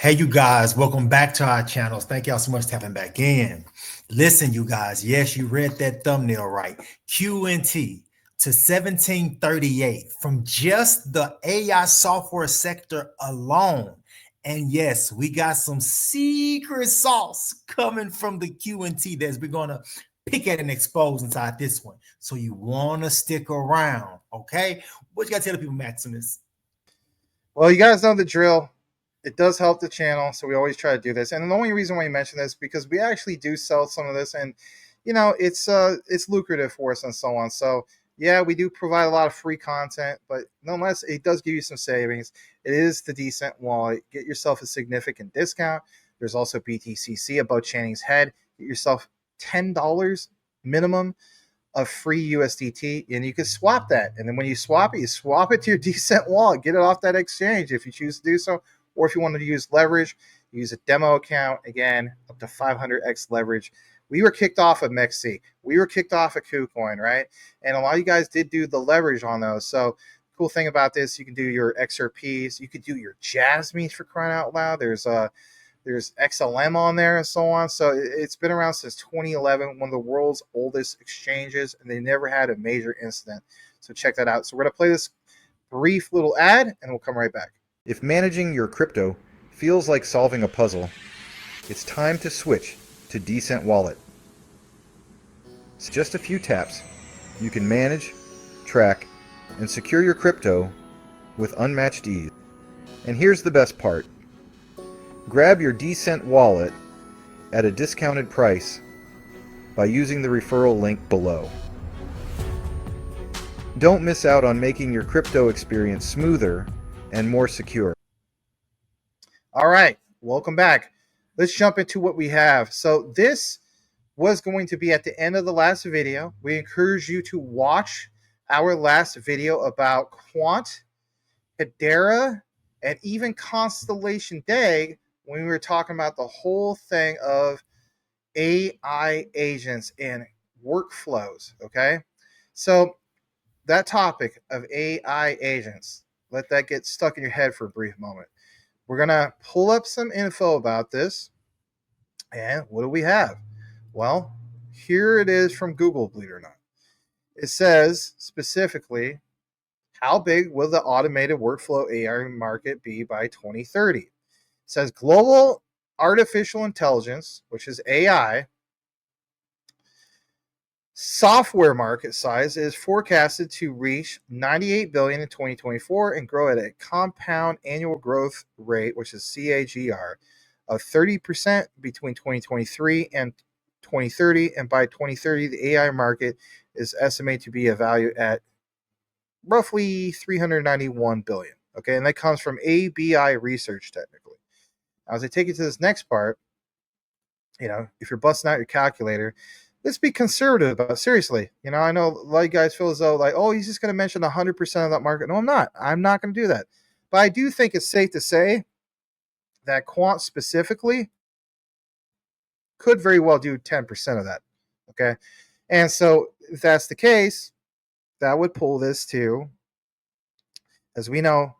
Hey, you guys, welcome back to our channels. Thank y'all so much for tapping back in. Listen, you guys, yes, you read that thumbnail right. QNT to 1738 from just the AI software sector alone. And yes, we got some secret sauce coming from the QNT that we're going to pick at and expose inside this one. So you want to stick around, okay? What you got to tell the people, Maximus? Well, you guys know the drill. It does help the channel, so we always try to do this. And the only reason why we mention this is because we actually do sell some of this, and it's lucrative for us and so on. So yeah, we do provide a lot of free content, but nonetheless, it does give you some savings. It is the decent wallet. Get yourself a significant discount. There's also BTCC above Channing's head. Get yourself $10 minimum of free USDT, and you can swap that. And then when you swap it to your decent wallet, get it off that exchange if you choose to do so. Or if you want to use leverage, use a demo account, again, up to 500x leverage. We were kicked off of MEXC. We were kicked off of KuCoin, right? And a lot of you guys did do the leverage on those. So cool thing about this, you can do your XRPs, you could do your Jasmines for crying out loud. There's XLM on there and so on. So it's been around since 2011, one of the world's oldest exchanges, and they never had a major incident. So check that out. So we're going to play this brief little ad, and we'll come right back. If managing your crypto feels like solving a puzzle, it's time to switch to Decent Wallet. It's just a few taps. You can manage, track, and secure your crypto with unmatched ease. And here's the best part. Grab your Decent Wallet at a discounted price by using the referral link below. Don't miss out on making your crypto experience smoother and more secure. All right, welcome back. Let's jump into what we have. So this was going to be at the end of the last video. We encourage you to watch our last video about Quant, Hedera, and even Constellation Day, when we were talking about the whole thing of AI agents and workflows, okay? So that topic of AI agents, let that get stuck in your head for a brief moment. We're going to pull up some info about this. And what do we have? Well, here it is from Google, believe it or not. It says specifically, how big will the automated workflow AI market be by 2030? It says global artificial intelligence, which is AI, software market size is forecasted to reach 98 billion in 2024 and grow at a compound annual growth rate, which is CAGR, of 30% between 2023 and 2030. And by 2030, the AI market is estimated to be a value at roughly 391 billion. Okay, and that comes from ABI research technically. Now, as I take you to this next part, if you're busting out your calculator, let's be conservative about it. Seriously. I know a lot of guys feel as though like, oh, he's just going to mention 100% of that market. No, I'm not. I'm not going to do that. But I do think it's safe to say that quant specifically could very well do 10% of that. Okay. And so if that's the case, that would pull this to, as we know,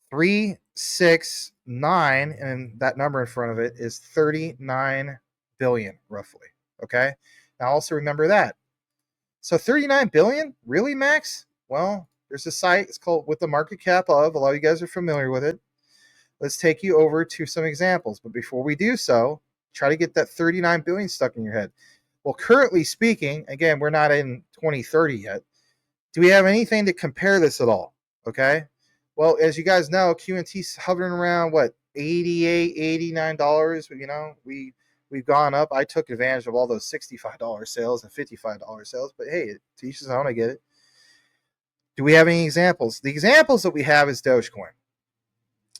369, and that number in front of it is 39 billion roughly. Okay. Now also remember that. So 39 billion, really, Max? Well, there's a site. It's called With the Market Cap Of. A lot of you guys are familiar with it. Let's take you over to some examples. But before we do so, try to get that 39 billion stuck in your head. Well, currently speaking, again, we're not in 2030 yet. Do we have anything to compare this at all? Okay. Well, as you guys know, QNT's hovering around what, $88, $89. We've gone up. I took advantage of all those $65 sales and $55 sales, but hey, to each his own. I get it. Do we have any examples? The examples that we have is Dogecoin.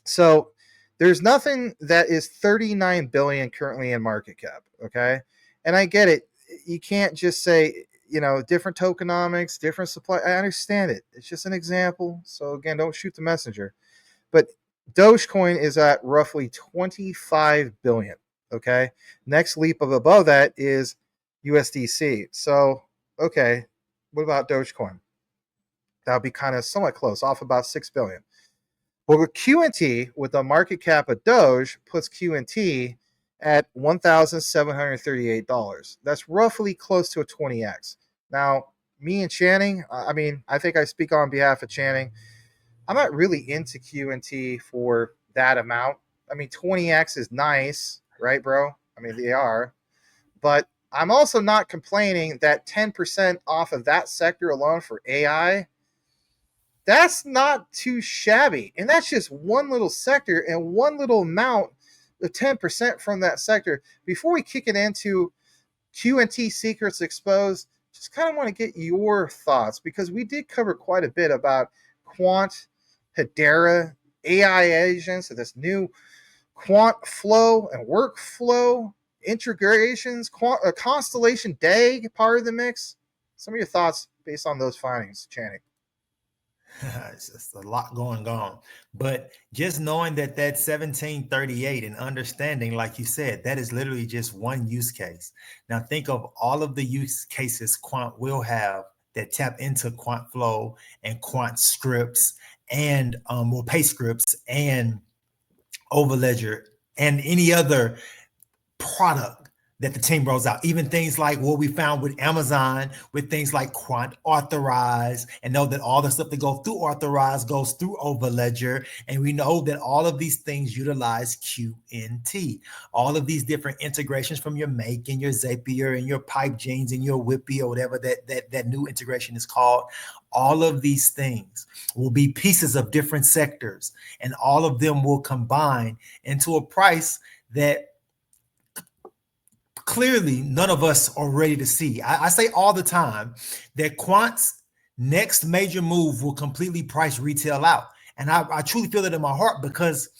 So there's nothing that is 39 billion currently in market cap. Okay, and I get it. You can't just say different tokenomics, different supply. I understand it. It's just an example. So again, don't shoot the messenger. But Dogecoin is at roughly 25 billion. Okay. Next leap of above that is USDC. So, okay. What about Dogecoin? That would be kind of somewhat close, off about 6 billion. Well, with QNT, with the market cap of Doge, puts QNT at $1,738. That's roughly close to a 20x. Now, me and Channing, I mean, I think I speak on behalf of Channing. I'm not really into QNT for that amount. I mean, 20x is nice, right, bro? I mean, they are. But I'm also not complaining that 10% off of that sector alone for AI, that's not too shabby. And that's just one little sector and one little amount of 10% from that sector. Before we kick it into QNT Secrets Exposed, just kind of want to get your thoughts because we did cover quite a bit about quant, Hedera, AI agents, and this new quant flow and workflow integrations, Constellation DAG part of the mix. Some of your thoughts based on those findings, Channing. It's just a lot going on, but just knowing that 1738 and understanding, like you said, that is literally just one use case. Now think of all of the use cases quant will have that tap into quant flow and quant scripts and will pay scripts and overledger and any other product that the team rolls out. Even things like what we found with Amazon, with things like quant authorize, and know that all the stuff that goes through authorize goes through Overledger. And we know that all of these things utilize QNT. All of these different integrations from your Make and your Zapier and your Pipe Jeans and your Whippy or whatever that new integration is called. All of these things will be pieces of different sectors, and all of them will combine into a price that clearly none of us are ready to see. I say all the time that quant's next major move will completely price retail out. And I truly feel that in my heart because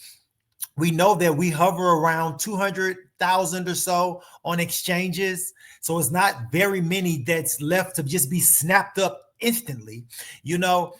we know that we hover around 200,000 or so on exchanges. So it's not very many that's left to just be snapped up instantly. You know,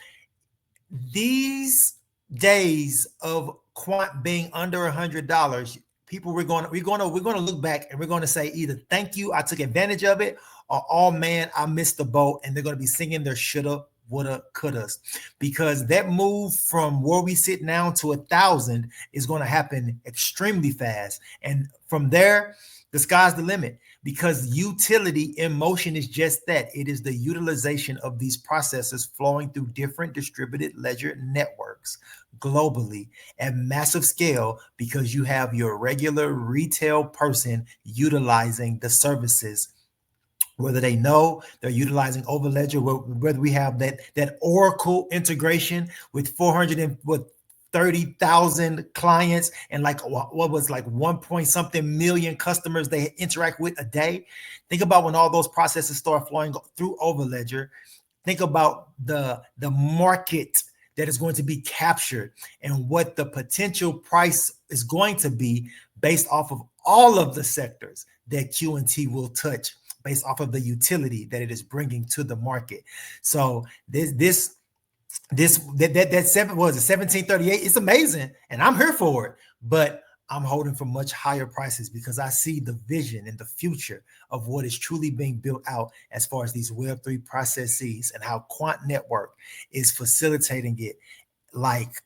these days of quant being under $100, people we're going to look back and we're going to say either thank you, I took advantage of it, or oh man, I missed the boat, and they're going to be singing their shoulda, woulda, couldas, because that move from where we sit now to 1,000 is going to happen extremely fast, and from there, the sky's the limit. Because utility in motion is just that. It is the utilization of these processes flowing through different distributed ledger networks globally at massive scale, because you have your regular retail person utilizing the services, whether they know they're utilizing Overledger, whether we have that Oracle integration with 30,000 clients and like what was like 1 point something million customers they interact with a day. Think about when all those processes start flowing through Overledger. Think about the market that is going to be captured and what the potential price is going to be based off of all of the sectors that QNT will touch, based off of the utility that it is bringing to the market. So that 1738 is amazing, and I'm here for it, but I'm holding for much higher prices because I see the vision and the future of what is truly being built out as far as these Web3 processes and how Quant Network is facilitating it. Like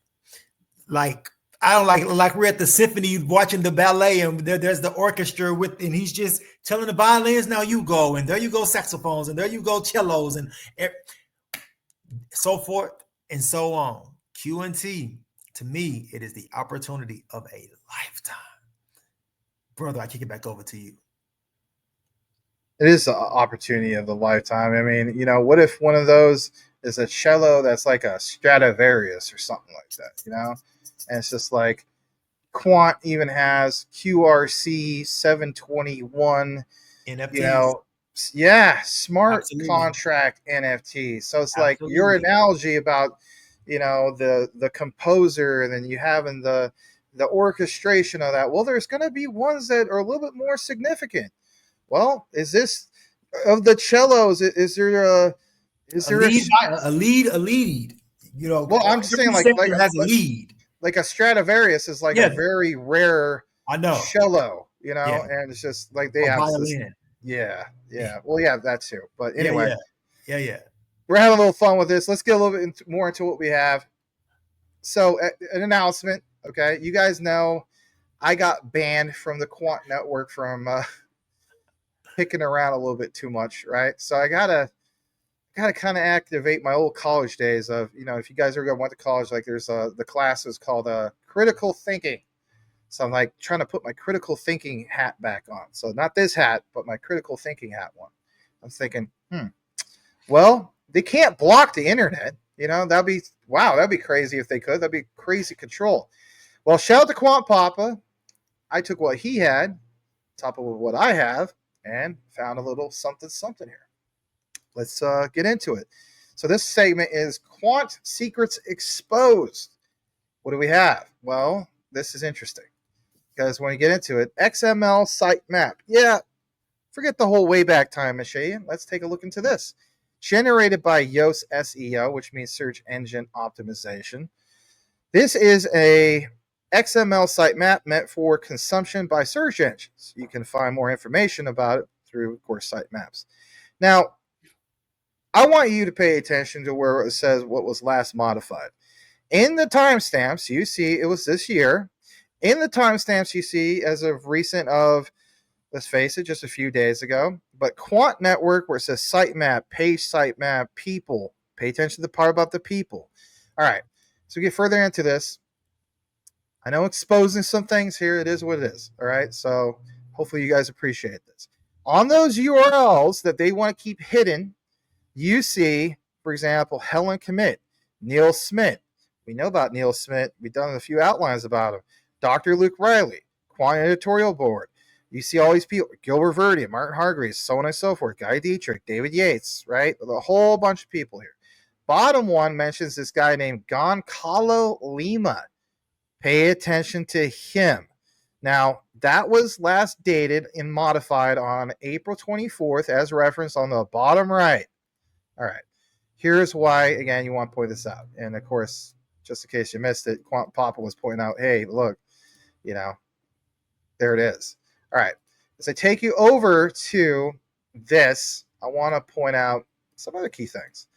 I don't like we're at the symphony watching the ballet, and there's the orchestra and he's just telling the violins, now you go, and there you go saxophones, and there you go cellos, and so forth and so on. QNT, to me, it is the opportunity of a lifetime. Brother, I kick it back over to you. It is the opportunity of the lifetime. I mean, you know, what if one of those is a cello that's like a Stradivarius or something like that, you know? And it's just like Quant even has QRC 721, NFTs. You know, yeah, smart Absolutely. Contract NFT. So it's Absolutely. like your analogy about, you know, the composer, and then you having the orchestration of that. Well, there's going to be ones that are a little bit more significant. Well, is this of the cellos? Is there a lead? You know, well, I'm just saying like has a lead. Like a Stradivarius is like a very rare cello, you know, and it's just like they have violin. Yeah. Well, yeah, that too. But anyway, yeah. We're having a little fun with this. Let's get a little bit more into what we have. So an announcement. Okay, you guys know I got banned from the Quant Network from picking around a little bit too much, right? So I gotta kind of activate my old college days of, if you guys ever went to college, like there's the class is called critical thinking. So I'm like trying to put my critical thinking hat back on. So not this hat, but my critical thinking hat one. I'm thinking, well, they can't block the internet. That'd be crazy if they could. That'd be crazy control. Well, shout out to Quant Papa. I took what he had, top of what I have, and found a little something here. Let's get into it. So this segment is Quant Secrets Exposed. What do we have? Well, this is interesting because when you get into it, XML sitemap. Yeah, forget the whole WayBack time machine. Let's take a look into this. Generated by Yoast SEO, which means search engine optimization. This is a XML sitemap meant for consumption by search engines. You can find more information about it through, of course, sitemaps. Now, I want you to pay attention to where it says what was last modified. In the timestamps, you see it was this year. In the timestamps, you see as of recent of, let's face it, just a few days ago. But Quant Network, where it says sitemap, page sitemap, people. Pay attention to the part about the people. All right. So we get further into this. I know exposing some things here. It is what it is. All right. So hopefully you guys appreciate this. On those URLs that they want to keep hidden, you see, for example, Helen Commit, Neil Smith. We know about Neil Smith. We've done a few outlines about him. Dr. Luke Riley, Quant Editorial Board. You see all these people, Gilbert Verdi, Martin Hargreaves, so on and so forth, Guy Dietrich, David Yates, right? A whole bunch of people here. Bottom one mentions this guy named Gonçalo Lima. Pay attention to him. Now, that was last dated and modified on April 24th as referenced on the bottom right. All right. Here's why, again, you want to point this out. And, of course, just in case you missed it, Quant Papa was pointing out, hey, look, there it is. All right. As I take you over to this, I want to point out some other key things.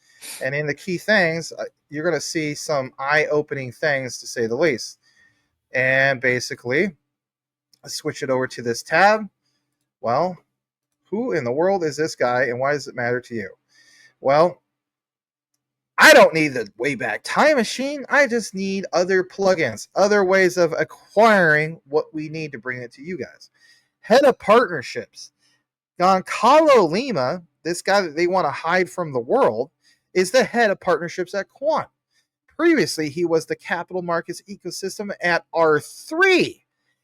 And in the key things, you're going to see some eye-opening things, to say the least. And basically, let's switch it over to this tab. Well, who in the world is this guy, and why does it matter to you? Well, I don't need the WayBack time machine. I just need other plugins, other ways of acquiring what we need to bring it to you guys. Head of partnerships. Gonçalo Lima, this guy that they want to hide from the world, is the head of partnerships at Quant. Previously, he was the capital markets ecosystem at R3.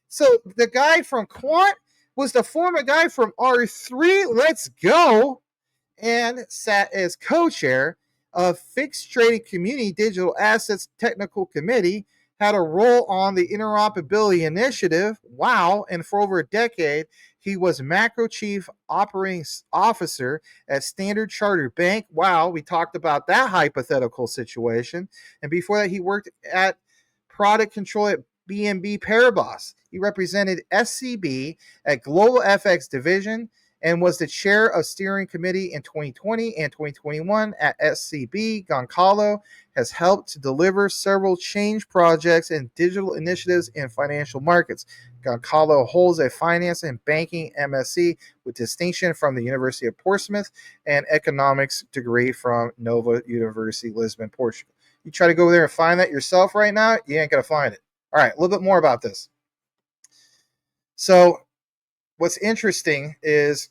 So the guy from Quant was the former guy from R3. Let's go. And sat as co-chair of Fixed Trading Community Digital Assets Technical Committee, had a role on the Interoperability Initiative. Wow. And for over a decade, he was Macro Chief Operating Officer at Standard Chartered Bank. Wow. We talked about that hypothetical situation. And before that, he worked at product control at BNP Paribas. He represented SCB at Global FX Division and was the chair of steering committee in 2020 and 2021 at SCB. Gonçalo has helped to deliver several change projects and digital initiatives in financial markets. Gonçalo holds a finance and banking MSc with distinction from the University of Portsmouth and economics degree from Nova University, Lisbon, Portugal. You try to go there and find that yourself right now, you ain't going to find it. All right, a little bit more about this. So what's interesting is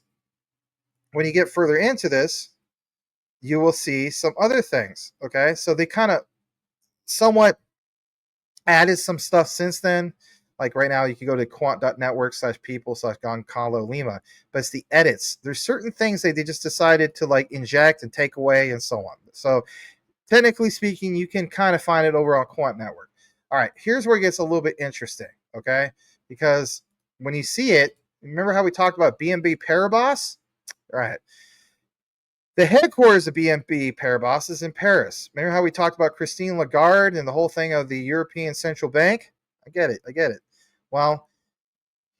when you get further into this, you will see some other things. Okay, so they kind of somewhat added some stuff since then. Like right now, you can go to quant.network/people/Gonçalo Lima, but it's the edits. There's certain things that they just decided to like inject and take away and so on. So technically speaking, you can kind of find it over on Quant Network. All right, here's where it gets a little bit interesting, okay? Because when you see it, remember how we talked about BNP Paribas? All right. The headquarters of BNP Paribas is in Paris. Remember how we talked about Christine Lagarde and the whole thing of the European Central Bank? I get it. Well,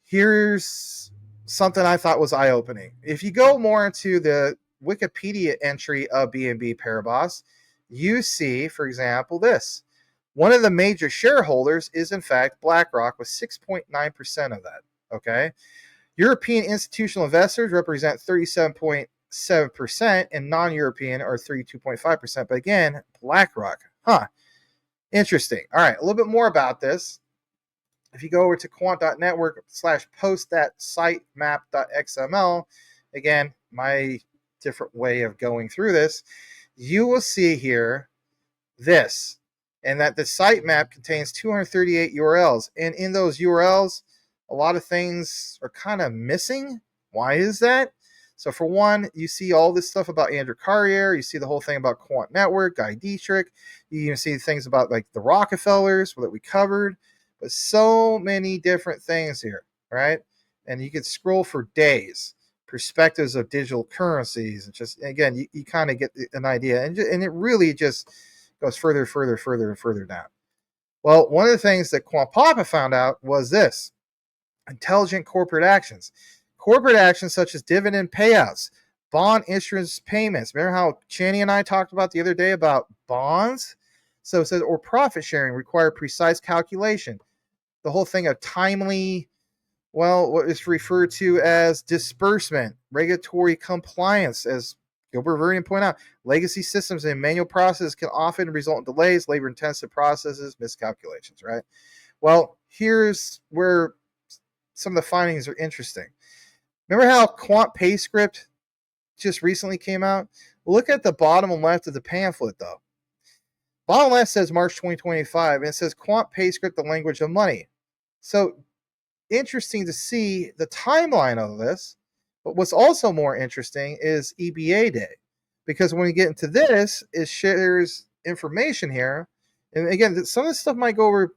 here's something I thought was eye-opening. If you go more into the Wikipedia entry of BNP Paribas, you see, for example, this. One of the major shareholders is, in fact, BlackRock with 6.9% of that. Okay. European institutional investors represent 37.7%, and non-European are 32.5%. But again, BlackRock. Interesting. All right, a little bit more about this. If you go over to quant.network/post.sitemap.xml, again, my different way of going through this, you will see here this, and that the sitemap contains 238 URLs. And in those URLs, a lot of things are kind of missing. Why is that? So for one, you see all this stuff about Andrew Carrier. You see the whole thing about Quant Network, Guy Dietrich. You even see things about like the Rockefellers that we covered. But so many different things here, right? And you could scroll for days. Perspectives of digital currencies. And just, again, you kind of get an idea. And it really just goes further down. Well, one of the things that Quant Papa found out was this: intelligent corporate actions. Corporate actions such as dividend payouts, bond issuance payments. Remember how Channy and I talked about the other day about bonds? So it says, or profit sharing require precise calculation. The whole thing of timely, well, what is referred to as disbursement, regulatory compliance, as Gilbert Vernon pointed out, legacy systems and manual processes can often result in delays, labor-intensive processes, miscalculations, right? Well, here's where some of the findings are interesting. Remember how Quant PayScript just recently came out? Look at the bottom left of the pamphlet, though. Bottom left says March 2025, and it says Quant PayScript, the language of money. So interesting to see the timeline of this. But what's also more interesting is EBA Day, because when we get into this, it shares information here. And again, some of this stuff might go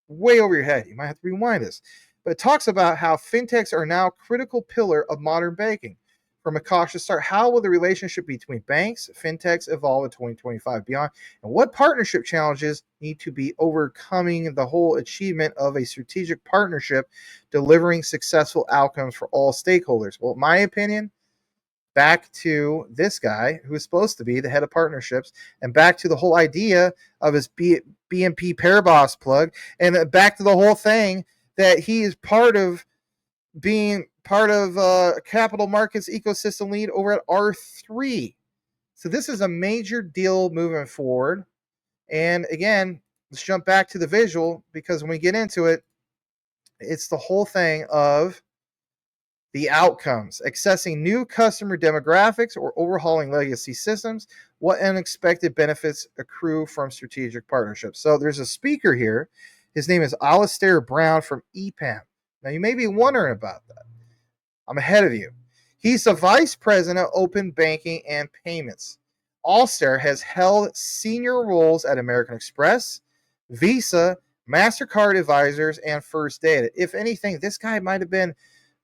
way over your head. You might have to rewind this. But it talks about how fintechs are now a critical pillar of modern banking. From a cautious start, how will the relationship between banks, fintechs evolve in 2025 beyond? And what partnership challenges need to be overcoming the whole achievement of a strategic partnership, delivering successful outcomes for all stakeholders? Well, in my opinion, back to this guy who is supposed to be the head of partnerships, and back to the whole idea of his BNP Paribas plug, and back to the whole thing that he is part of being part of capital markets ecosystem lead over at R3. So this is a major deal moving forward. And again, let's jump back to the visual, because when we get into it, it's the whole thing of the outcomes, accessing new customer demographics or overhauling legacy systems. What unexpected benefits accrue from strategic partnerships? So there's a speaker here. His name is Alistair Brown from EPAM. Now, you may be wondering about that. I'm ahead of you. He's the vice president of open banking and payments. Alistair has held senior roles at American Express, Visa, MasterCard Advisors, and First Data. If anything, this guy might have been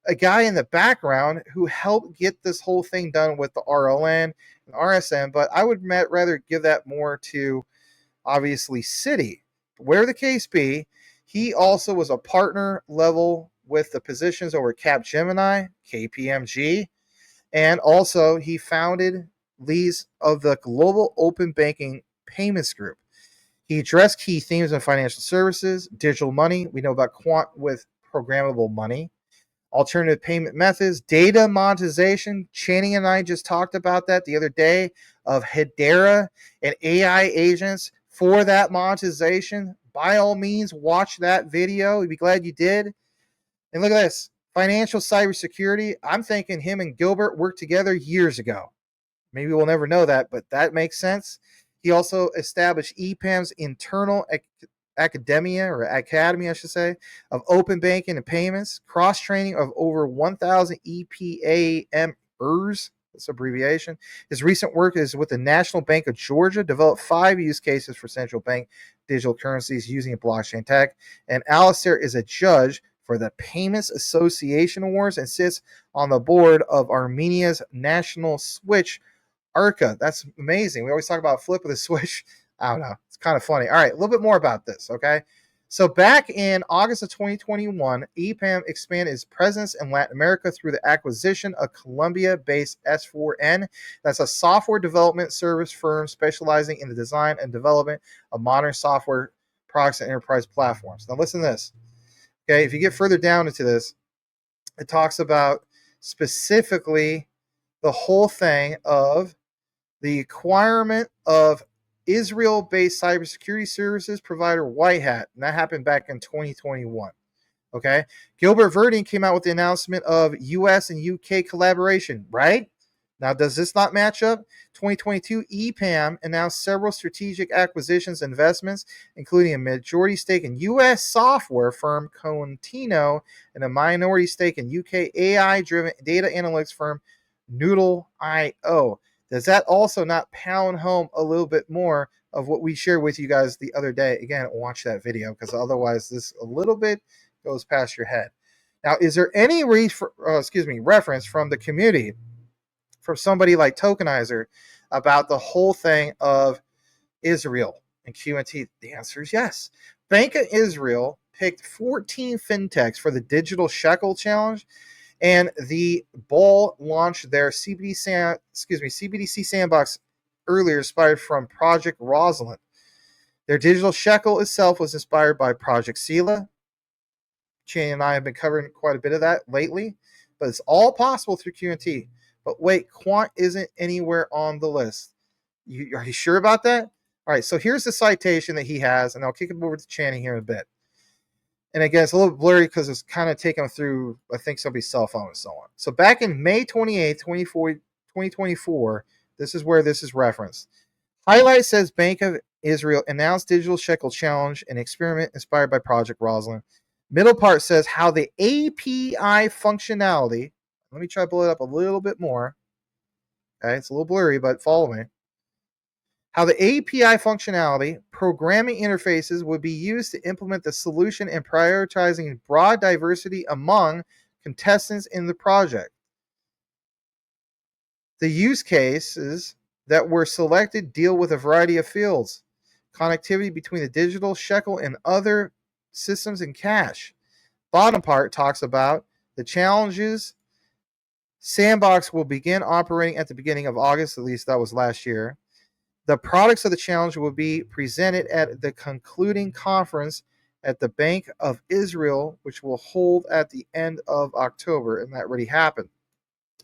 a guy in the background who helped get this whole thing done with the RLN and RSN, but I would rather give that more to, obviously, Citi. Whatever the case be, he also was a partner level with the positions over Capgemini, KPMG, and also he founded leads of the Global Open Banking Payments Group. He addressed key themes in financial services, digital money. We know about quant with programmable money, alternative payment methods, data monetization. Channing and I just talked about that the other day, of Hedera and AI agents for that monetization. By all means, watch that video. You'd be glad you did. And look at this, financial cybersecurity. I'm thinking him and Gilbert worked together years ago. Maybe we'll never know that, but that makes sense. He also established EPAM's internal academy, I should say, of open banking and payments, cross-training of over 1,000 EPAMers. That's abbreviation. His recent work is with the National Bank of Georgia, developed 5 use cases for central bank digital currencies using blockchain tech. And Alistair is a judge for the Payments Association Awards and sits on the board of Armenia's National Switch, ARCA. That's amazing. We always talk about flip of the switch. I don't know. It's kind of funny. All right, a little bit more about this, okay? So back in August of 2021, EPAM expanded its presence in Latin America through the acquisition of Colombia-based S4N. That's a software development service firm specializing in the design and development of modern software products and enterprise platforms. Now listen to this. Okay, if you get further down into this, it talks about specifically the whole thing of the acquirement of Israel-based cybersecurity services provider White Hat, and that happened back in 2021. Okay, Gilbert Verding came out with the announcement of U.S. and U.K. collaboration, right? Now, does this not match up? 2022, EPAM announced several strategic acquisitions and investments, including a majority stake in U.S. software firm Contino and a minority stake in UK AI-driven data analytics firm Noodle.io. Does that also not pound home a little bit more of what we shared with you guys the other day? Again, watch that video because otherwise this a little bit goes past your head. Now, is there any reference from the community, from somebody like Tokenizer, about the whole thing of Israel and QNT? The answer is yes. Bank of Israel picked 14 fintechs for the Digital Shekel Challenge, and the Ball launched their CBDC sandbox earlier, inspired from Project Rosalind. Their Digital Shekel itself was inspired by Project Sela. Chaney and I have been covering quite a bit of that lately, but it's all possible through QNT. But wait, quant isn't anywhere on the list. Are you sure about that? All right, so here's the citation that he has, and I'll kick it over to Channing here in a bit. And again, it's a little blurry because it's kind of taken through, I think, somebody's cell phone and so on. So back in May 28th, 2024, this is where this is referenced. Highlight says Bank of Israel announced Digital Shekel Challenge, an experiment inspired by Project Rosalind. Middle part says how the API functionality, let me try to blow it up a little bit more. Okay, it's a little blurry, but follow me. How the API functionality, programming interfaces would be used to implement the solution and prioritizing broad diversity among contestants in the project. The use cases that were selected deal with a variety of fields. Connectivity between the Digital Shekel and other systems and cache. Bottom part talks about the challenges. Sandbox will begin operating at the beginning of August, at least that was last year. The products of the challenge will be presented at the concluding conference at the Bank of Israel, which will hold at the end of October, and that already happened.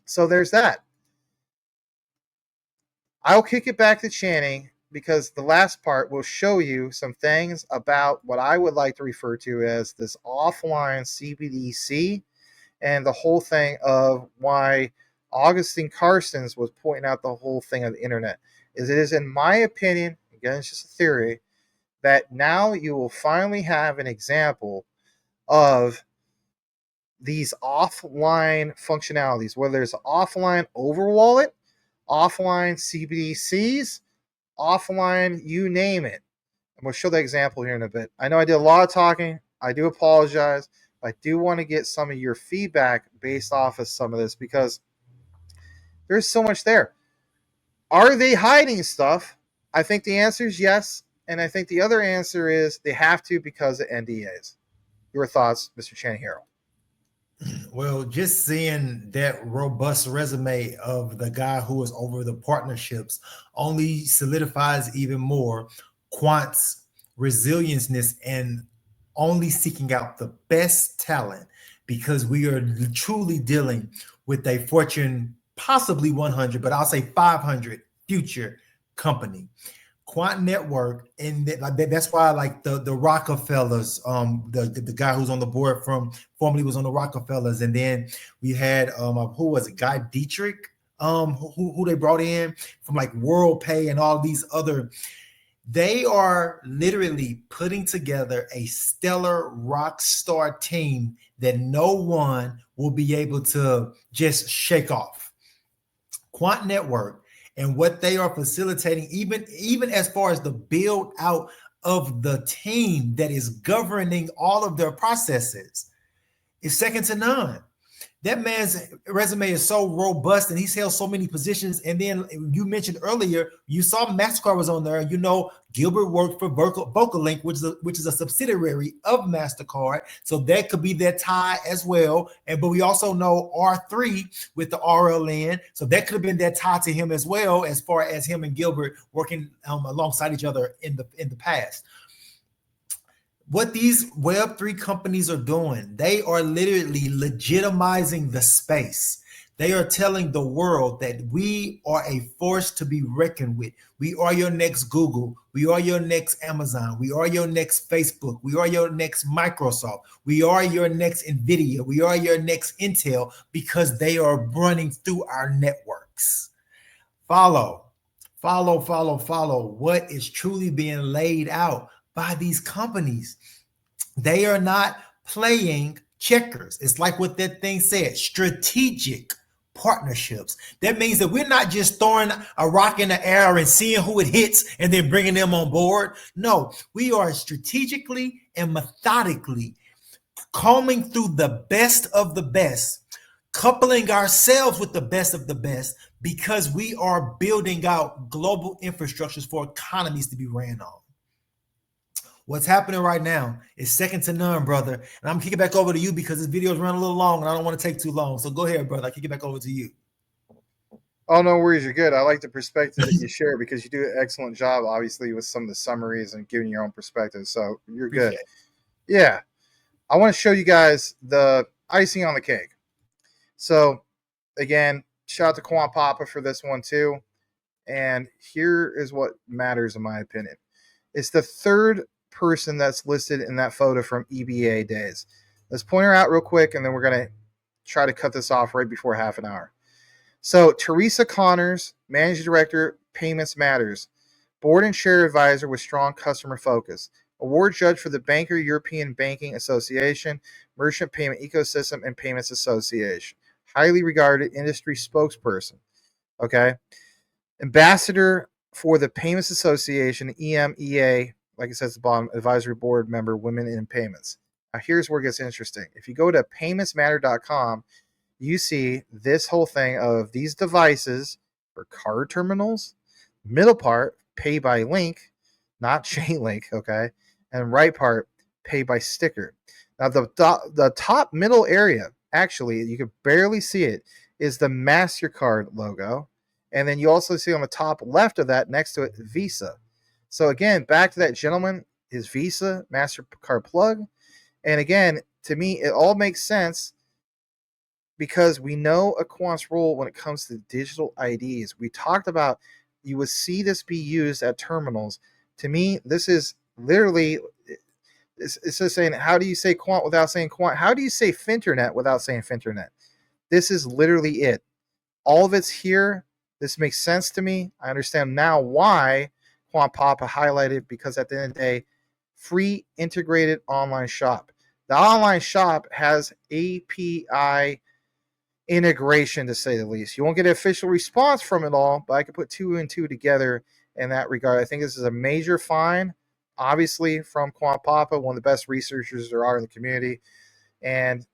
So there's that. I'll kick it back to Channing because the last part will show you some things about what I would like to refer to as this offline CBDC and the whole thing of why Augustine Carstens was pointing out the whole thing of the internet. It is, in my opinion, again, it's just a theory, that now you will finally have an example of these offline functionalities, whether it's offline over wallet, offline CBDCs, offline, you name it. I'm going to show that example here in a bit. I know I did a lot of talking. I do apologize. But I do want to get some of your feedback based off of some of this because there's so much there. Are they hiding stuff? I think the answer is yes. And I think the other answer is they have to because of NDAs. Your thoughts, Mr. Chanihiro? Well, just seeing that robust resume of the guy who was over the partnerships only solidifies even more Quant's resilienceness and only seeking out the best talent, because we are truly dealing with a Fortune possibly 100, but I'll say 500 future company. Quant Network, and that's why I like the Rockefellers, the guy who's on the board from formerly was on the Rockefellers, and then we had who was it, Guy Dietrich, who they brought in from like WorldPay and all these other. They are literally putting together a stellar rock star team that no one will be able to just shake off. Quant Network and what they are facilitating, even as far as the build out of the team that is governing all of their processes, is second to none. That man's resume is so robust and he's held so many positions. And then you mentioned earlier, you saw MasterCard was on there, and you know Gilbert worked for VocaLink, which is a subsidiary of MasterCard. So that could be their tie as well. But we also know R3 with the RLN. So that could have been their tie to him as well, as far as him and Gilbert working alongside each other in the past. what these Web3 companies are doing, they are literally legitimizing the space. They are telling the world that we are a force to be reckoned with. We are your next Google. We are your next Amazon. We are your next Facebook. We are your next Microsoft. We are your next Nvidia. We are your next Intel, because they are running through our networks. Follow what is truly being laid out by these companies. They are not playing checkers. It's like what that thing said, strategic partnerships. That means that we're not just throwing a rock in the air and seeing who it hits and then bringing them on board. No, we are strategically and methodically combing through the best of the best, coupling ourselves with the best of the best, because we are building out global infrastructures for economies to be ran on. What's happening right now is second to none, brother. And I'm kicking back over to you because this video is running a little long and I don't want to take too long. So go ahead, brother. I kick it back over to you. Oh, no worries. You're good. I like the perspective that you share because you do an excellent job, obviously, with some of the summaries and giving your own perspective. So you're good. Yeah. I want to show you guys the icing on the cake. So, again, shout out to Quant Papa for this one, too. And here is what matters, in my opinion. It's the third person that's listed in that photo from EBAdays. Let's point her out real quick, and then we're going to try to cut this off right before half an hour. So, Teresa Connors, Managing Director, Payments Matters, Board and Share Advisor with strong customer focus, Award Judge for the Banker European Banking Association, Merchant Payment Ecosystem and Payments Association, highly regarded industry spokesperson. Okay, Ambassador for the Payments Association, EMEA, like it says at the bottom, Advisory Board Member, Women in Payments. Now, here's where it gets interesting. If you go to paymentsmatter.com, you see this whole thing of these devices for card terminals, middle part, pay by link, not chain link, okay, and right part, pay by sticker. Now, the top middle area, actually, you can barely see it, is the MasterCard logo. And then you also see on the top left of that, next to it, Visa. So again, back to that gentleman, his Visa MasterCard plug. And again, to me, it all makes sense because we know a quant's role when it comes to digital IDs. We talked about you would see this be used at terminals. To me, this is literally, it's just saying, how do you say quant without saying quant? How do you say Finternet without saying Finternet? This is literally it. All of it's here. This makes sense to me. I understand now why Quant Papa highlighted, because at the end of the day, free integrated online shop. The online shop has API integration, to say the least. You won't get an official response from it all, but I could put two and two together in that regard. I think this is a major find, obviously, from Quant Papa, one of the best researchers there are in the community. And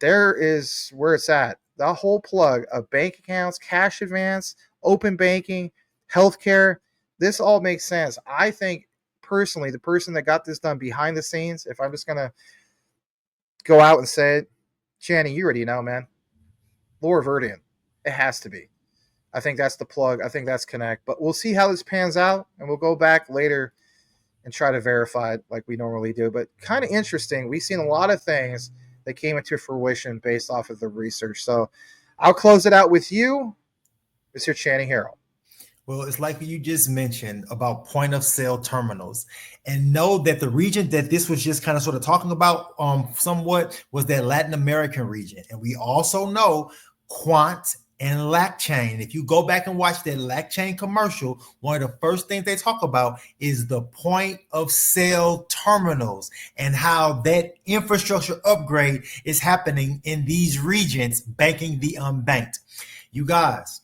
there is where it's at. The whole plug of bank accounts, cash advance, open banking, healthcare, this all makes sense. I think, personally, the person that got this done behind the scenes, if I'm just going to go out and say it, Channing, you already know, man. Laura Verdian. It has to be. I think that's the plug. I think that's Connect. But we'll see how this pans out, and we'll go back later and try to verify it like we normally do. But kind of interesting. We've seen a lot of things that came into fruition based off of the research. So I'll close it out with you, Mr. Channing Harrell. Well, it's like you just mentioned about point of sale terminals, and know that the region that this was just kind of sort of talking about somewhat was that Latin American region. And we also know quant and LackChain. If you go back and watch that LackChain commercial, one of the first things they talk about is the point of sale terminals and how that infrastructure upgrade is happening in these regions, banking the unbanked. You guys,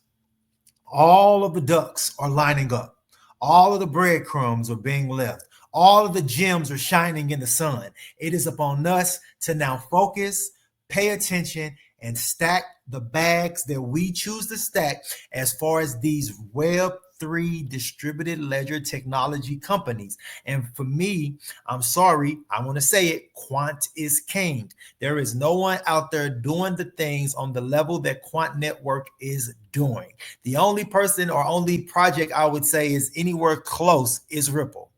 all of the ducks are lining up. All of the breadcrumbs are being left. All of the gems are shining in the sun. It is upon us to now focus, pay attention, and stack the bags that we choose to stack as far as these Web3 distributed ledger technology companies. And for me, I'm sorry, I want to say it, Quant is king. There is no one out there doing the things on the level that Quant Network is doing. The only person or only project I would say is anywhere close is Ripple.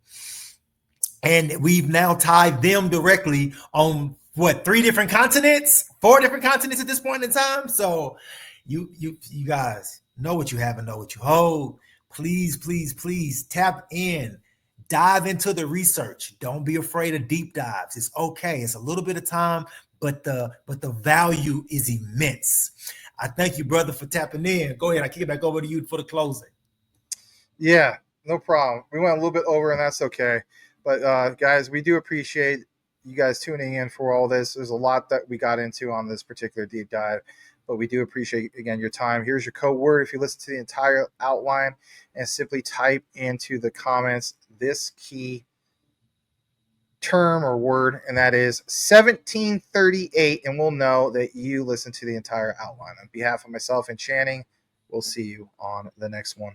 And we've now tied them directly on what, 4 different continents at this point in time. So you guys know what you have and know what you hold. Please, please, please tap in. Dive into the research. Don't be afraid of deep dives. It's okay. It's a little bit of time, but the value is immense. I thank you, brother, for tapping in. Go ahead. I kick it back over to you for the closing. Yeah, no problem. We went a little bit over, and that's okay. But guys, we do appreciate you guys tuning in for all this. There's a lot that we got into on this particular deep dive, but we do appreciate, again, your time. Here's your code word. If you listen to the entire outline and simply type into the comments this key term or word, and that is 1738, and we'll know that you listened to the entire outline. On behalf of myself and Channing, we'll see you on the next one.